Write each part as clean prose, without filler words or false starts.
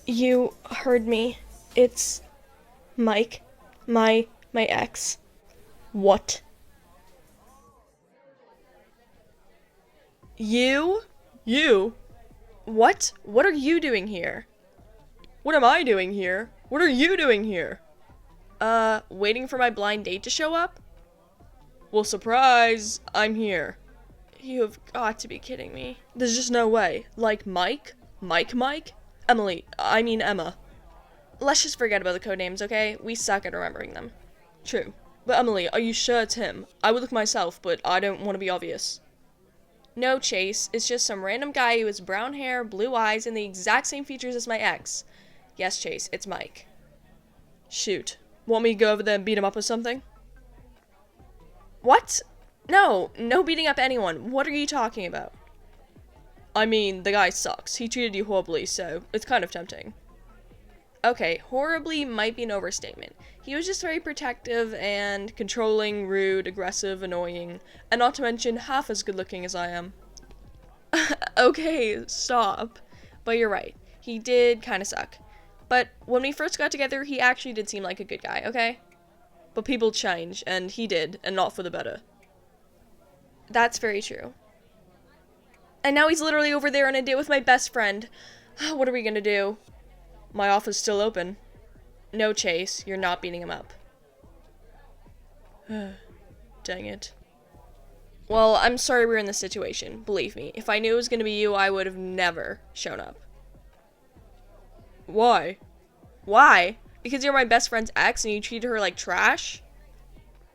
You heard me. It's Mike. My ex. What? You? You? What? What are you doing here? What am I doing here? What are you doing here? Waiting for my blind date to show up? Well, surprise, I'm here. You have got to be kidding me. There's just no way. Like Mike? Mike? Emily, I mean Emma. Let's just forget about the code names, okay? We suck at remembering them. True. But Emily, are you sure it's him? I would look myself, but I don't want to be obvious. No, Chase. It's just some random guy who has brown hair, blue eyes, and the exact same features as my ex. Yes, Chase, it's Mike. Shoot. Want me to go over there and beat him up or something? What? No beating up anyone. What are you talking about? I mean, the guy sucks. He treated you horribly, so it's kind of tempting. Okay, horribly might be an overstatement. He was just very protective and Controlling, rude, aggressive, annoying, and not to mention half as good looking as I am. okay, stop. But you're right. He did kind of suck. But when we first got together, he actually did seem like a good guy, okay? But people change, and he did, and not for the better. That's very true. And now he's literally over there on a date with my best friend. What are we gonna do? My office still open. No, Chase, you're not beating him up. Dang it. Well, I'm sorry we're in this situation. Believe me, if I knew it was gonna be you, I would have never shown up. Why? Why? Because you're my best friend's ex and you treated her like trash?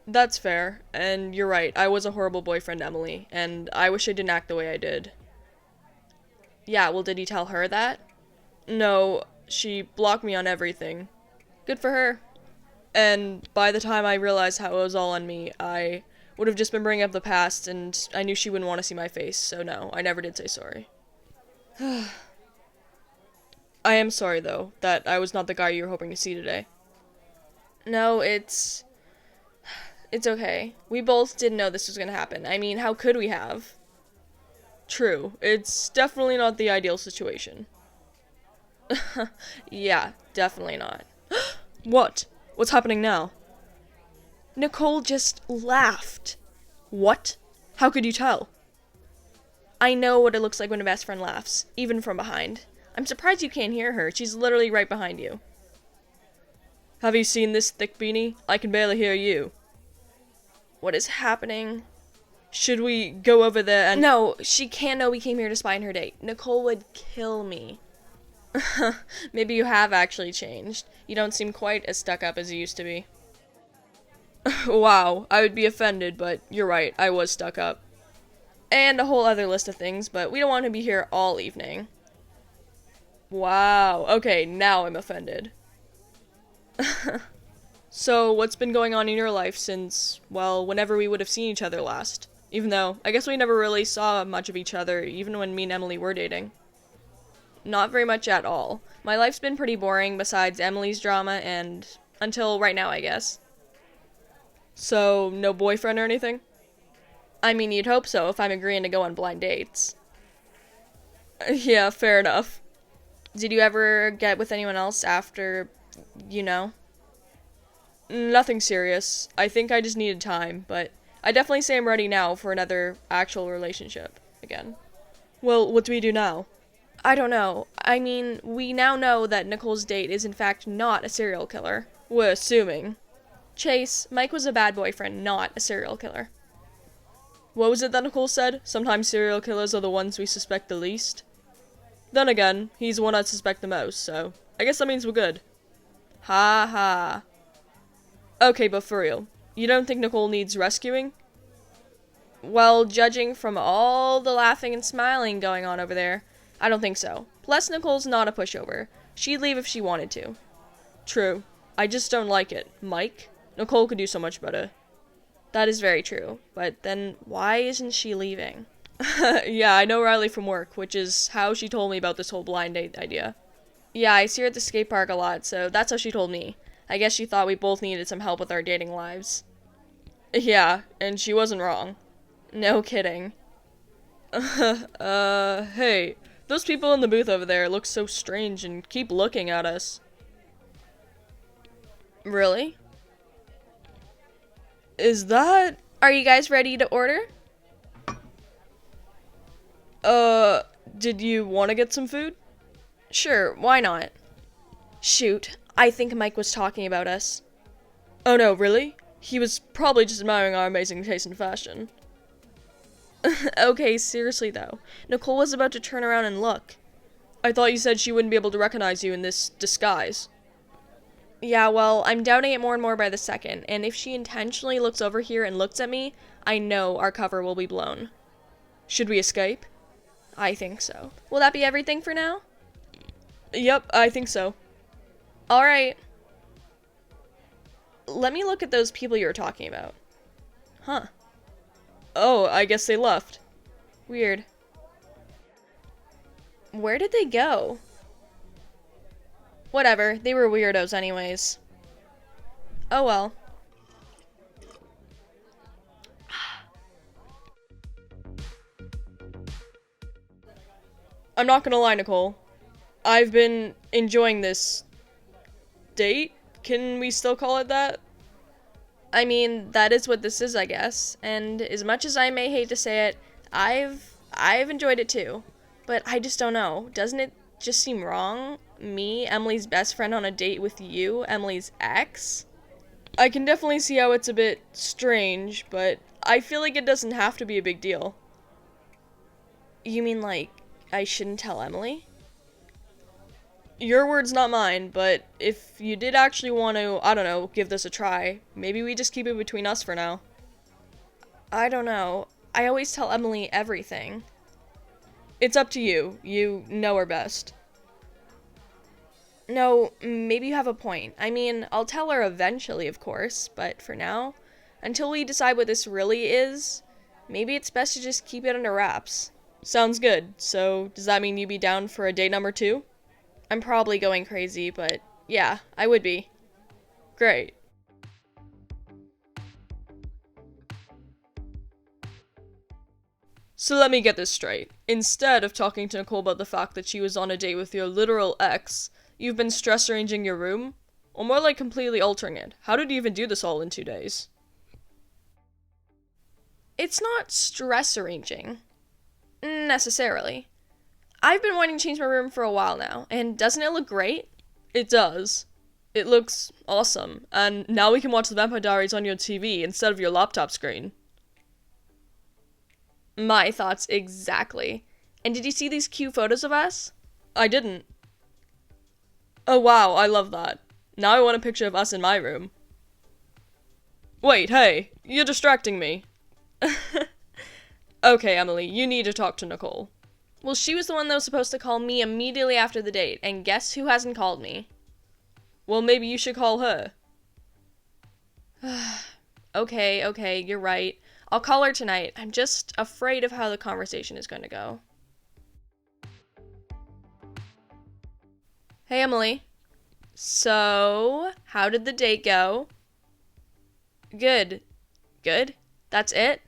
That's fair, and you're right, I was a horrible boyfriend, Emily, and I wish I didn't act the way I did. Yeah, well, did you tell her that? No, she blocked me on everything. Good for her. And by the time I realized how it was all on me, I would have just been bringing up the past, and I knew she wouldn't want to see my face, so no, I never did say sorry. I am sorry, though, that I was not the guy you were hoping to see today. No, it's okay. We both didn't know this was gonna happen. I mean, how could we have? True, it's definitely not the ideal situation. Yeah, definitely not. What? What's happening now? Nicole just laughed. What? How could you tell? I know what it looks like when a best friend laughs, even from behind. I'm surprised you can't hear her. She's literally right behind you. Have you seen this thick beanie? I can barely hear you. What is happening? Should we go over there and— No, she can't know we came here to spy on her date. Nicole would kill me. Maybe you have actually changed. You don't seem quite as stuck up as you used to be. Wow, I would be offended, but you're right, I was stuck up. And a whole other list of things, but we don't want to be here all evening. Wow, okay, now I'm offended. So, what's been going on in your life since, well, whenever we would have seen each other last? Even though, I guess we never really saw much of each other, even when me and Emily were dating. Not very much at all. My life's been pretty boring, besides Emily's drama, and until right now, I guess. So, no boyfriend or anything? I mean, you'd hope so if I'm agreeing to go on blind dates. Yeah, fair enough. Did you ever get with anyone else after, you know? Nothing serious. I think I just needed time, but I definitely say I'm ready now for another actual relationship again. Well, what do we do now? I don't know. I mean, we now know that Nicole's date is in fact not a serial killer. We're assuming. Chase, Mike was a bad boyfriend, not a serial killer. What was it that Nicole said? Sometimes serial killers are the ones we suspect the least. Then again, he's the one I'd suspect the most, so I guess that means we're good. Ha ha. Okay, but for real, you don't think Nicole needs rescuing? Well, judging from all the laughing and smiling going on over there, I don't think so. Plus, Nicole's not a pushover. She'd leave if she wanted to. True. I just don't like it. Mike? Nicole could do so much better. That is very true. But then, why isn't she leaving? Yeah, I know Riley from work, which is how she told me about this whole blind date idea. Yeah, I see her at the skate park a lot, so that's how she told me. I guess she thought we both needed some help with our dating lives. Yeah, and she wasn't wrong. No kidding. Hey, Those people in the booth over there look so strange and keep looking at us. Really? Is that... Are you guys ready to order? Did you want to get some food? Sure, why not? Shoot, I think Mike was talking about us. Oh no, really? He was probably just admiring our amazing taste in fashion. Okay, seriously though. Nicole was about to turn around and look. I thought you said she wouldn't be able to recognize you in this disguise. Yeah, well, I'm doubting it more and more by the second, and if she intentionally looks over here and looks at me, I know our cover will be blown. Should we escape? I think so. Will that be everything for now? Yep, I think so. Alright. Let me look at those people you were talking about. Huh. Oh, I guess they left. Weird. Where did they go? Whatever, they were weirdos anyways. Oh well. I'm not gonna lie, Nicole. I've been enjoying this date? Can we still call it that? I mean, that is what this is, I guess. And as much as I may hate to say it, I've enjoyed it too. But I just don't know. Doesn't it just seem wrong? Me, Emily's best friend, on a date with you, Emily's ex? I can definitely see how it's a bit strange, but I feel like it doesn't have to be a big deal. You mean like I shouldn't tell Emily? Your words, not mine, but if you did actually want to, I don't know, give this a try, maybe we just keep it between us for now. I don't know. I always tell Emily everything. It's up to you. You know her best. No, maybe you have a point. I mean, I'll tell her eventually, of course, but for now, until we decide what this really is, maybe it's best to just keep it under wraps. Sounds good. So, does that mean you'd be down for a date number 2? I'm probably going crazy, but yeah, I would be. Great. So let me get this straight. Instead of talking to Nicole about the fact that she was on a date with your literal ex, you've been stress arranging your room? Or more like completely altering it. How did you even do this all in 2 days? It's not stress arranging. Necessarily. I've been wanting to change my room for a while now, and doesn't it look great? It does. It looks awesome, and now we can watch the Vampire Diaries on your TV instead of your laptop screen. My thoughts exactly. And did you see these cute photos of us? I didn't. Oh wow, I love that. Now I want a picture of us in my room. Wait, hey, you're distracting me. Okay, Emily, you need to talk to Nicole. Well, she was the one that was supposed to call me immediately after the date, and guess who hasn't called me? Well, maybe you should call her. Okay, you're right. I'll call her tonight. I'm just afraid of how the conversation is going to go. Hey, Emily. So, how did the date go? Good. Good? That's it?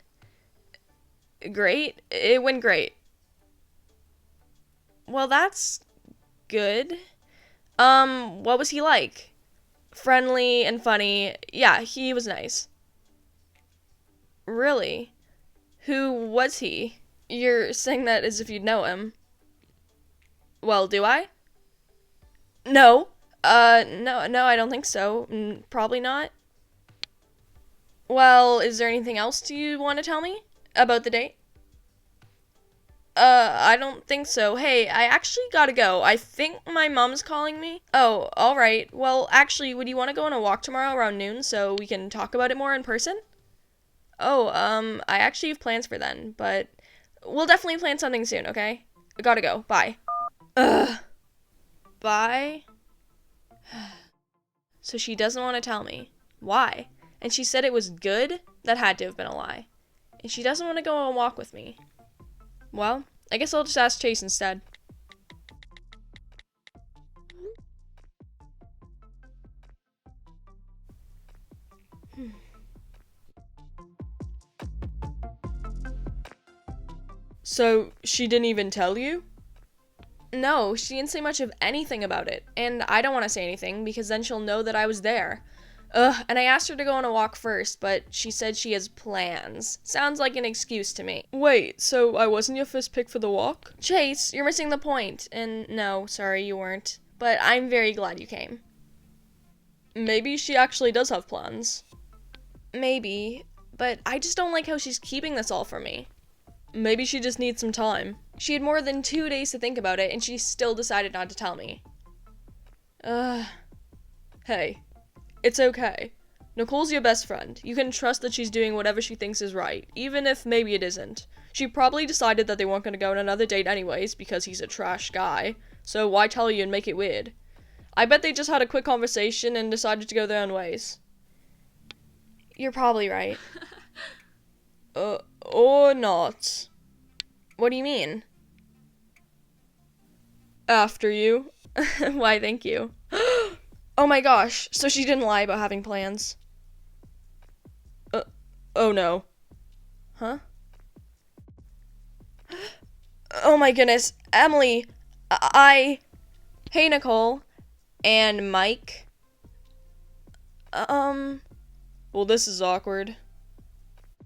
Great? It went great. Well, that's good. What was he like? Friendly and funny. Yeah, he was nice. Really? Who was he? You're saying that as if you'd know him. Well, do I? No. No, I don't think so. Probably not. Well, is there anything else you want to tell me about the date? I don't think so. Hey, I actually gotta go. I think my mom's calling me. Oh, alright. Well, actually, would you want to go on a walk tomorrow around noon so we can talk about it more in person? Oh, I actually have plans for then, but we'll definitely plan something soon, okay? I gotta go. Bye. Ugh. Bye? So she doesn't want to tell me. Why? And she said it was good? That had to have been a lie. And she doesn't want to go on a walk with me. Well, I guess I'll just ask Chase instead. So, she didn't even tell you? No, she didn't say much of anything about it, and I don't want to say anything because then she'll know that I was there. Ugh, and I asked her to go on a walk first, but she said she has plans. Sounds like an excuse to me. Wait, so I wasn't your first pick for the walk? Chase, you're missing the point. And no, sorry, you weren't. But I'm very glad you came. Maybe she actually does have plans. Maybe, but I just don't like how she's keeping this all from me. Maybe she just needs some time. She had more than 2 days to think about it, and she still decided not to tell me. Hey, it's okay. Nicole's your best friend. You can trust that she's doing whatever she thinks is right, even if maybe it isn't. She probably decided that they weren't going to go on another date anyways, because he's a trash guy, so why tell you and make it weird? I bet they just had a quick conversation and decided to go their own ways. You're probably right. Or not. What do you mean? After you. Why, thank you. Oh my gosh, so she didn't lie about having plans. Oh no. Huh? Oh my goodness, Emily, Hey, Nicole. And Mike. Well, this is awkward.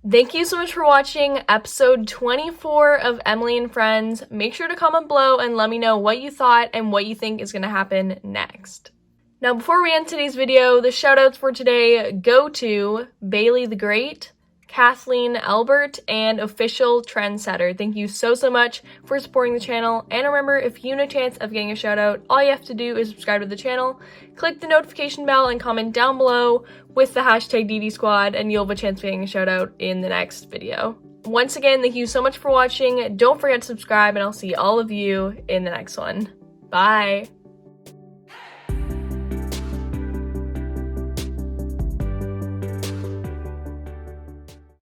Thank you so much for watching episode 24 of Emily and Friends. Make sure to comment below and let me know what you thought and what you think is going to happen next. Now, before we end today's video, the shoutouts for today go to Bailey the Great, Kathleen Albert, and Official Trendsetter. Thank you so much for supporting the channel. And remember, if you want a chance of getting a shout out, all you have to do is subscribe to the channel, click the notification bell, and comment down below with the hashtag DDSquad, and you'll have a chance of getting a shout out in the next video. Once again, thank you so much for watching. Don't forget to subscribe, and I'll see all of you in the next one. Bye!